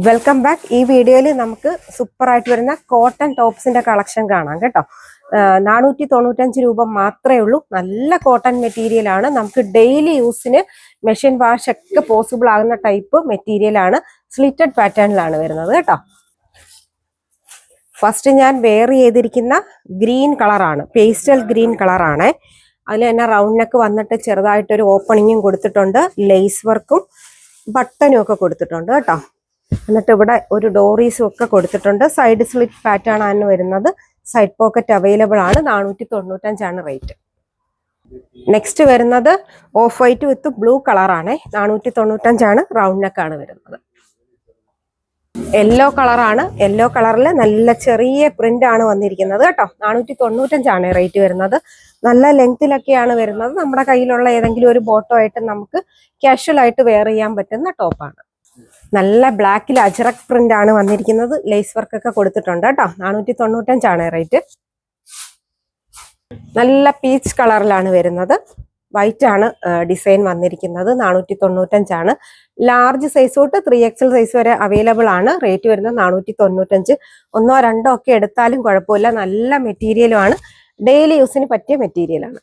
Welcome back. ഈ വീഡിയോയിൽ നമുക്ക് സൂപ്പർ ആയിട്ട് വരുന്ന കോട്ടൺ ടോപ്സിന്റെ കളക്ഷൻ കാണാം കേട്ടോ. 495 രൂപ മാത്രമേ ഉള്ളൂ. നല്ല കോട്ടൺ മെറ്റീരിയൽ ആണ്. നമുക്ക് ഡെയിലി യൂസിന് മെഷീൻ വാഷ് ഒക്കെ പോസിബിൾ ആകുന്ന ടൈപ്പ് മെറ്റീരിയൽ ആണ്. സ്ലിറ്റഡ് പാറ്റേണിലാണ് വരുന്നത് കേട്ടോ. ഫസ്റ്റ് ഞാൻ വെയർ ചെയ്തിരിക്കുന്ന ഗ്രീൻ കളറാണ്, പേസ്റ്റൽ ഗ്രീൻ കളറാണ്. അതിൽ തന്നെ റൗണ്ട് നെക്ക് വന്നിട്ട് ചെറുതായിട്ടൊരു ഓപ്പണിങ്ങും കൊടുത്തിട്ടുണ്ട്, ലേസ് വർക്കും ബട്ടനും ഒക്കെ കൊടുത്തിട്ടുണ്ട് കേട്ടോ. എന്നിട്ട് ഇവിടെ ഒരു ഡോറീസും ഒക്കെ കൊടുത്തിട്ടുണ്ട്. സൈഡ് സ്ലിറ്റ് പാറ്റേൺ ആണ് വരുന്നത്. സൈഡ് പോക്കറ്റ് അവൈലബിൾ ആണ്. 495 റേറ്റ്. നെക്സ്റ്റ് വരുന്നത് ഓഫ് വൈറ്റ് വിത്ത് ബ്ലൂ കളറാണ്. 495 റൗണ്ട് നെക്ക് ആണ് വരുന്നത്. യെല്ലോ കളറാണ്. യെല്ലോ കളറിൽ നല്ല ചെറിയ പ്രിന്റ് ആണ് വന്നിരിക്കുന്നത് കേട്ടോ. 495 റേറ്റ് വരുന്നത്. നല്ല ലെങ്തിലൊക്കെയാണ് വരുന്നത്. നമ്മുടെ കയ്യിലുള്ള ഏതെങ്കിലും ഒരു ബോട്ടോ ആയിട്ട് നമുക്ക് കാഷ്വൽ ആയിട്ട് വെയർ ചെയ്യാൻ പറ്റുന്ന ടോപ്പാണ്. നല്ല ബ്ലാക്കിൽ അജറക് പ്രിന്റ് ആണ് വന്നിരിക്കുന്നത്. ലേസ് വർക്ക് ഒക്കെ കൊടുത്തിട്ടുണ്ട് കേട്ടോ. 495 റേറ്റ്. നല്ല പീച്ച് കളറിലാണ് വരുന്നത്. വൈറ്റ് ആണ് ഡിസൈൻ വന്നിരിക്കുന്നത്. 495. ലാർജ് സൈസ് തൊട്ട് 3XL സൈസ് വരെ അവൈലബിൾ ആണ്. റേറ്റ് വരുന്നത് 495. ഒന്നോ രണ്ടോ ഒക്കെ എടുത്താലും കുഴപ്പമില്ല. നല്ല മെറ്റീരിയലും ആണ്. ഡെയിലി യൂസിന് പറ്റിയ മെറ്റീരിയലാണ്.